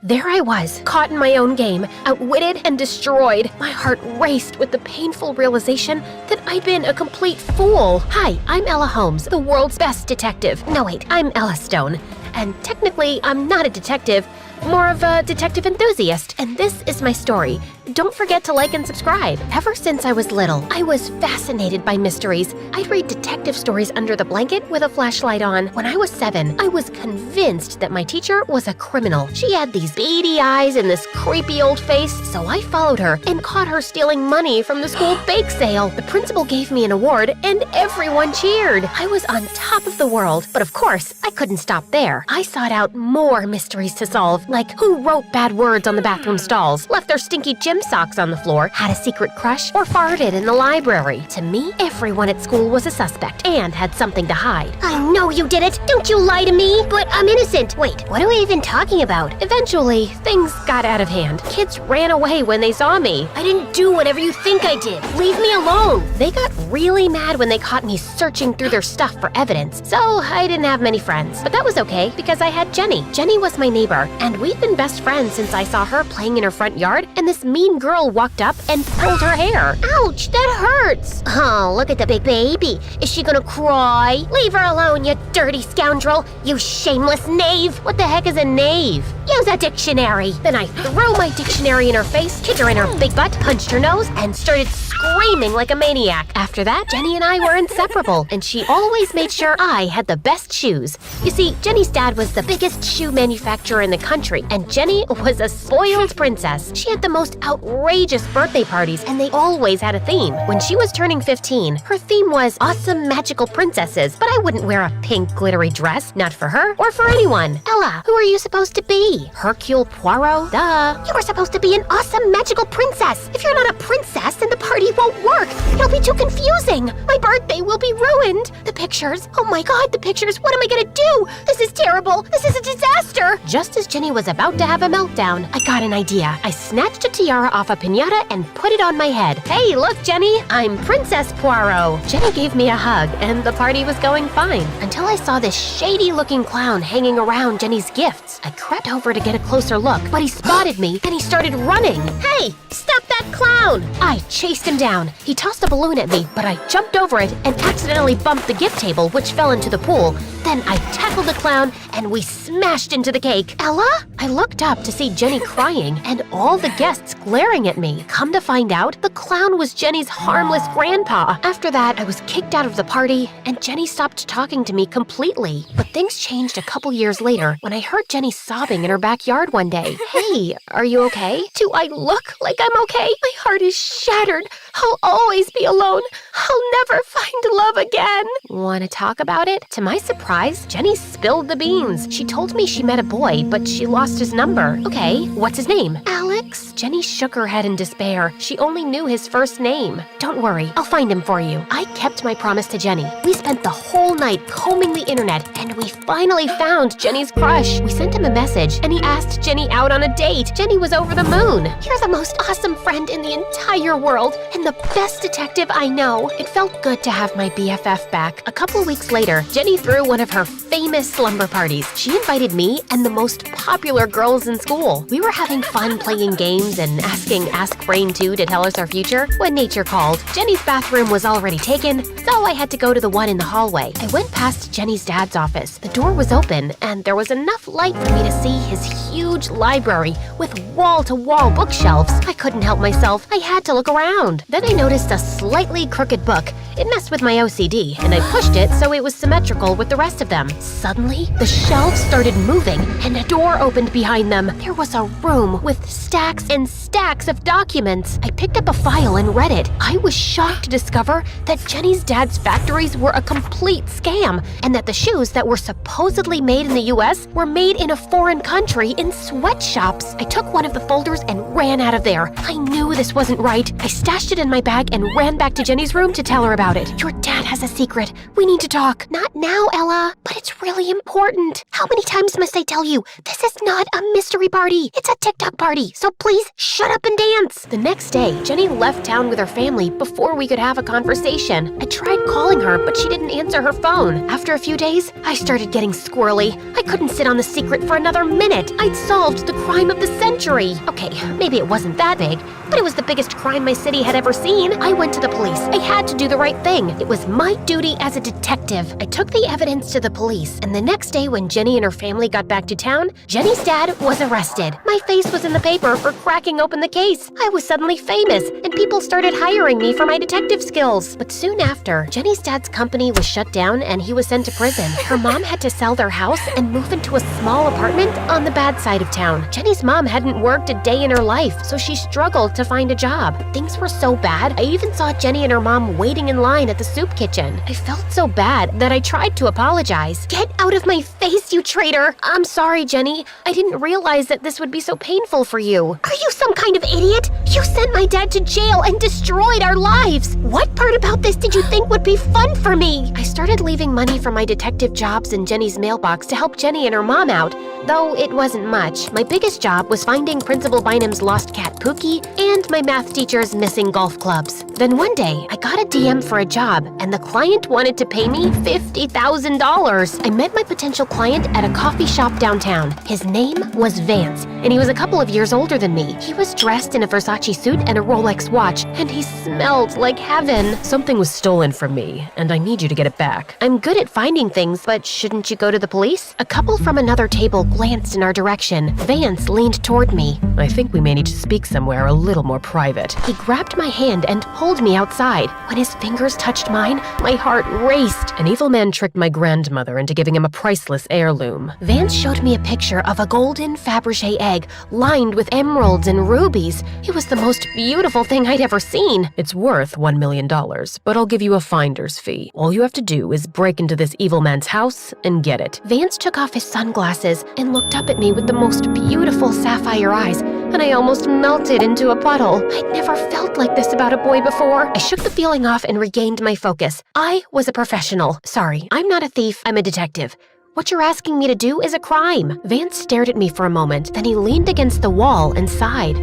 There I was, caught in my own game, outwitted and destroyed. My heart raced with the painful realization that I'd been a complete fool. Hi, I'm Ella Holmes, the world's best detective. No wait, I'm Ella Stone. And technically, I'm not a detective, more of a detective enthusiast. And this is my story. Don't forget to like and subscribe. Ever since I was little, I was fascinated by mysteries. I'd read detective stories under the blanket with a flashlight on. When I was 7, I was convinced that my teacher was a criminal. She had these beady eyes and this creepy old face, so I followed her and caught her stealing money from the school bake sale. The principal gave me an award and everyone cheered. I was on top of the world, but of course, I couldn't stop there. I sought out more mysteries to solve, like who wrote bad words on the bathroom stalls, left their stinky gym socks on the floor, had a secret crush, or farted in the library. To me, everyone at school was a suspect and had something to hide. I know you did it! Don't you lie to me! But I'm innocent! Wait, what are we even talking about? Eventually, things got out of hand. Kids ran away when they saw me. I didn't do whatever you think I did! Leave me alone! They got really mad when they caught me searching through their stuff for evidence, so I didn't have many friends. But that was okay, because I had Jenny. Jenny was my neighbor, and we've been best friends since I saw her playing in her front yard, and this mean girl walked up and pulled her hair. Ouch, that hurts! Oh, look at the big baby. Is she gonna cry? Leave her alone, you dirty scoundrel! You shameless knave! What the heck is a knave? Use a dictionary! Then I threw my dictionary in her face, kicked her in her big butt, punched her nose, and started screaming like a maniac. After that, Jenny and I were inseparable, and she always made sure I had the best shoes. You see, Jenny's dad was the biggest shoe manufacturer in the country, and Jenny was a spoiled princess. She had the most outrageous birthday parties, and they always had a theme. When she was turning 15, her theme was awesome magical princesses, but I wouldn't wear a pink glittery dress, not for her or for anyone. Ella, who are you supposed to be? Hercule Poirot? Duh. You were supposed to be an awesome magical princess. If you're not a princess, then the party won't work. It'll be too confusing. My birthday will be ruined. The pictures. Oh my god, the pictures. What am I gonna do? This is terrible. This is a disaster. Just as Jenny was about to have a meltdown, I got an idea. I snatched a tiara off a piñata and put it on my head. Hey, look, Jenny, I'm Princess Poirot. Jenny gave me a hug, and the party was going fine, until I saw this shady-looking clown hanging around Jenny's gifts. I crept over to get a closer look, but he spotted me, and he started running. Hey, stop that clown! I chased him down. He tossed a balloon at me, but I jumped over it and accidentally bumped the gift table, which fell into the pool. Then I tackled the clown, and we smashed into the cake. Ella? I looked up to see Jenny crying, and all the guests glaring at me. Come to find out, the clown was Jenny's harmless grandpa. After that, I was kicked out of the party, and Jenny stopped talking to me completely. But things changed a couple years later when I heard Jenny sobbing in her backyard one day. Hey, are you okay? Do I look like I'm okay? My heart is shattered. I'll always be alone. I'll never find love again. Want to talk about it? To my surprise, Jenny spilled the beans. She told me she met a boy, but she lost his number. Okay, what's his name? Alex? Jenny shook her head in despair. She only knew his first name. Don't worry, I'll find him for you. I kept my promise to Jenny. We spent the whole night combing the internet, and we finally found Jenny's crush. We sent him a message, and he asked Jenny out on a date. Jenny was over the moon. You're the most awesome friend in the entire world, and the best detective I know. It felt good to have my BFF back. A couple weeks later, Jenny threw one of her famous slumber parties. She invited me and the most popular girls in school. We were having fun playing games and asking Ask Brain 2 to tell us our future when nature called. Jenny's bathroom was already taken, so I had to go to the one in the hallway. I went past Jenny's dad's office. The door was open, and there was enough light for me to see his huge library with wall-to-wall bookshelves. I couldn't help myself. I had to look around. Then I noticed a slightly crooked book. It messed with my OCD, and I pushed it so it was symmetrical with the rest of them. Suddenly, the shelves started moving, and a door opened behind them. There was a room with stacks and stacks of documents. I picked up a file and read it. I was shocked to discover that Jenny's dad's factories were a complete scam, and that the shoes that were supposedly made in the US were made in a foreign country in sweatshops. I took one of the folders and ran out of there. I knew this wasn't right. I stashed it in my bag and ran back to Jenny's room to tell her about about it. Your dad has a secret. We need to talk. Not now, Ella, but it's really important. How many times must I tell you? This is not a mystery party. It's a TikTok party, so please shut up and dance. The next day, Jenny left town with her family before we could have a conversation. I tried calling her, but she didn't answer her phone. After a few days, I started getting squirrely. I couldn't sit on the secret for another minute. I'd solved the crime of the century. Okay, maybe it wasn't that big, but it was the biggest crime my city had ever seen. I went to the police. I had to do the right thing. It was my duty as a detective. I took the evidence to the police, and the next day when Jenny and her family got back to town, Jenny's dad was arrested. My face was in the paper for cracking open the case. I was suddenly famous, and people started hiring me for my detective skills. But soon after, Jenny's dad's company was shut down and he was sent to prison. Her mom had to sell their house and move into a small apartment on the bad side of town. Jenny's mom hadn't worked a day in her life, so she struggled to find a job. Things were so bad, I even saw Jenny and her mom waiting in line at the soup kitchen. I felt so bad that I tried to apologize. Get out of my face, you traitor! I'm sorry, Jenny. I didn't realize that this would be so painful for you. Are you some kind of idiot? You sent my dad to jail and destroyed our lives! What part about this did you think would be fun for me? I started leaving money from my detective jobs in Jenny's mailbox to help Jenny and her mom out, though it wasn't much. My biggest job was finding Principal Bynum's lost cat Pookie and my math teacher's missing golf clubs. Then one day, I got a DM for a job, and the client wanted to pay me $50,000. I met my potential client at a coffee shop downtown. His name was Vance, and he was a couple of years older than me. He was dressed in a Versace suit and a Rolex watch, and he smelled like heaven. Something was stolen from me, and I need you to get it back. I'm good at finding things, but shouldn't you go to the police? A couple from another table glanced in our direction. Vance leaned toward me. I think we may need to speak somewhere a little more private. He grabbed my hand and pulled me outside. When his fingers touched mine, my heart raced. An evil man tricked my grandmother into giving him a priceless heirloom. Vance showed me a picture of a golden Fabergé egg lined with emeralds and rubies. It was the most beautiful thing I'd ever seen. It's worth $1 million, but I'll give you a finder's fee. All you have to do is break into this evil man's house and get it. Vance took off his sunglasses and looked up at me with the most beautiful sapphire eyes, and I almost melted into a puddle. I'd never felt like this about a boy before. I shook the feeling off and regained my focus. I was a professional. Sorry, I'm not a thief, I'm a detective. What you're asking me to do is a crime. Vance stared at me for a moment, then he leaned against the wall and sighed.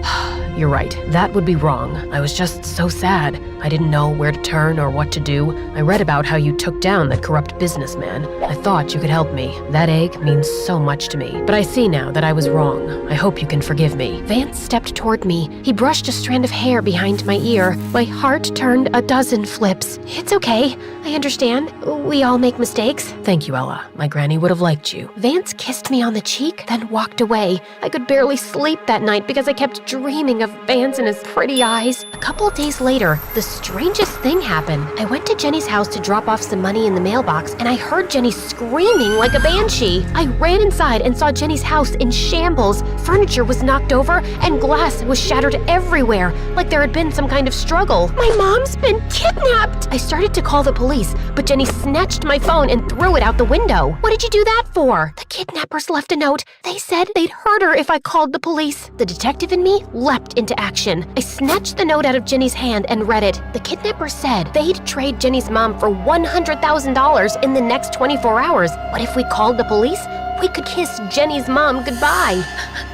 You're right, that would be wrong. I was just so sad. I didn't know where to turn or what to do. I read about how you took down that corrupt businessman. I thought you could help me. That egg means so much to me. But I see now that I was wrong. I hope you can forgive me. Vance stepped toward me. He brushed a strand of hair behind my ear. My heart turned a dozen flips. It's okay. I understand. We all make mistakes. Thank you, Ella. My granny would have liked you. Vance kissed me on the cheek, then walked away. I could barely sleep that night because I kept dreaming of Vance and his pretty eyes. A couple of days later, the strangest thing happened. I went to Jenny's house to drop off some money in the mailbox, and I heard Jenny screaming like a banshee. I ran inside and saw Jenny's house in shambles. Furniture was knocked over, and glass was shattered everywhere, like there had been some kind of struggle. My mom's been kidnapped! I started to call the police, but Jenny snatched my phone and threw it out the window. What did you do that for? The kidnappers left a note. They said they'd hurt her if I called the police. The detective in me leapt into action. I snatched the note out of Jenny's hand and read it. The kidnappers said they'd trade Jenny's mom for $100,000 in the next 24 hours. What if we called the police? We could kiss Jenny's mom goodbye.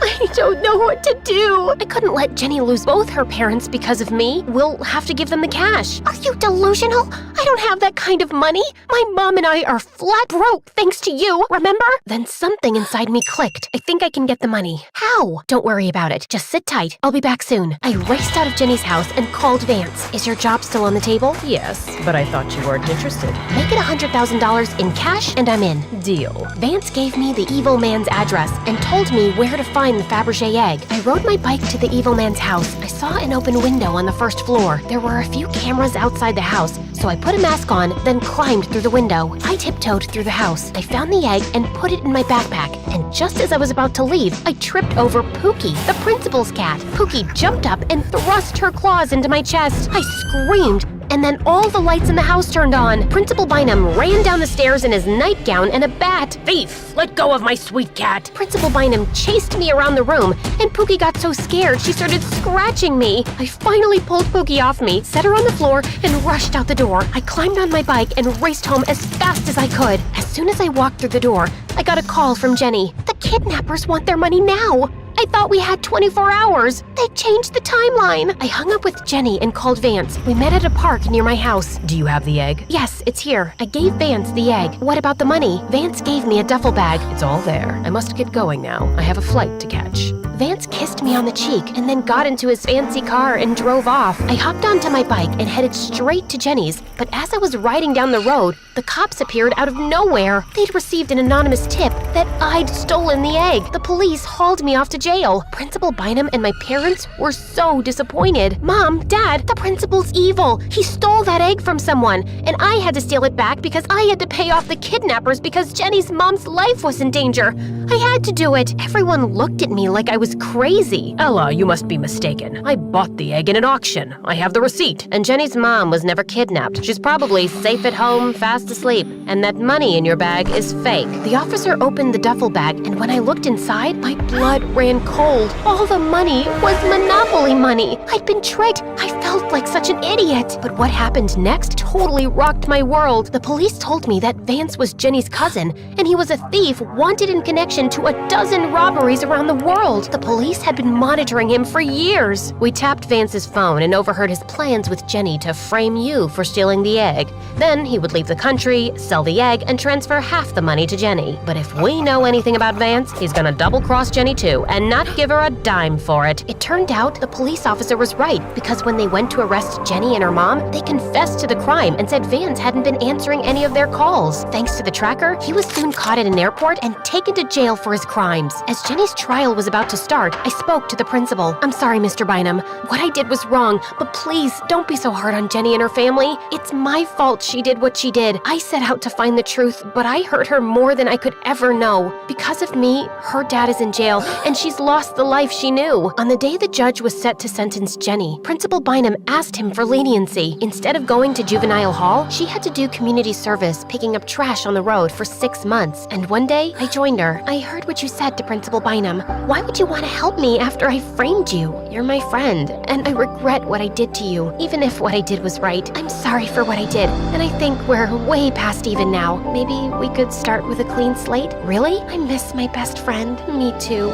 I don't know what to do. I couldn't let Jenny lose both her parents because of me. We'll have to give them the cash. Are you delusional? I don't have that kind of money. My mom and I are flat broke thanks to you, remember? Then something inside me clicked. I think I can get the money. How? Don't worry about it. Just sit tight. I'll be back soon. I raced out of Jenny's house and called Vance. Is your job still on the table? Yes, but I thought you weren't interested. Make it $100,000 in cash and I'm in. Deal. Vance gave me the evil man's address and told me where to find the Fabergé egg. I rode my bike to the evil man's house. I saw an open window on the first floor. There were a few cameras outside the house, so I put a mask on, then climbed through the window. I tiptoed through the house. I found the egg and put it in my backpack, and just as I was about to leave, I tripped over Pookie, the principal's cat. Pookie jumped up and thrust her claws into my chest. I screamed, and then all the lights in the house turned on. Principal Bynum ran down the stairs in his nightgown and a bat. "Thief, let go of my sweet cat!" Principal Bynum chased me around the room, and Pookie got so scared she started scratching me. I finally pulled Pookie off me, set her on the floor, and rushed out the door. I climbed on my bike and raced home as fast as I could. As soon as I walked through the door, I got a call from Jenny. "The kidnappers want their money now. I thought we had 24 hours. They changed the timeline." I hung up with Jenny and called Vance. We met at a park near my house. "Do you have the egg?" "Yes, it's here." I gave Vance the egg. "What about the money?" Vance gave me a duffel bag. "It's all there. I must get going now. I have a flight to catch." Vance kissed me on the cheek and then got into his fancy car and drove off. I hopped onto my bike and headed straight to Jenny's, but as I was riding down the road, the cops appeared out of nowhere. They'd received an anonymous tip that I'd stolen the egg. The police hauled me off to jail. Principal Bynum and my parents were so disappointed. "Mom, Dad, the principal's evil. He stole that egg from someone, and I had to steal it back because I had to pay off the kidnappers because Jenny's mom's life was in danger. I had to do it." Everyone looked at me like I was crazy. "Ella, you must be mistaken. I bought the egg in an auction. I have the receipt. And Jenny's mom was never kidnapped. She's probably safe at home, fast asleep. And that money in your bag is fake." The officer opened the duffel bag, and when I looked inside, my blood ran cold. All the money was Monopoly money. I'd been tricked. I felt like such an idiot. But what happened next totally rocked my world. The police told me that Vance was Jenny's cousin, and he was a thief wanted in connection to a dozen robberies around the world. The police had been monitoring him for years. We tapped Vance's phone and overheard his plans with Jenny to frame you for stealing the egg. Then he would leave the country, sell the egg, and transfer half the money to Jenny. But if we know anything about Vance, he's gonna double-cross Jenny too and not give her a dime for it. It turned out the police officer was right, because when they went to arrest Jenny and her mom, they confessed to the crime and said Vance hadn't been answering any of their calls. Thanks to the tracker, he was soon caught at an airport and taken to jail for his crimes. As Jenny's trial was about to start, I spoke to the principal. "I'm sorry, Mr. Bynum. What I did was wrong, but please don't be so hard on Jenny and her family. It's my fault she did what she did. I set out to find the truth, but I hurt her more than I could ever know. Because of me, her dad is in jail, and she's lost the life she knew." On the day the judge was set to sentence Jenny, Principal Bynum asked him for leniency. Instead of going to juvenile hall, she had to do community service, picking up trash on the road for 6 months. And one day, I joined her. "I heard what you said to Principal Bynum. Why would you want to help me after I framed you? You're my friend, and I regret what I did to you, even if what I did was right. I'm sorry for what I did, and I think we're way past even now. Maybe we could start with a clean slate?" "Really? I miss my best friend." "Me too."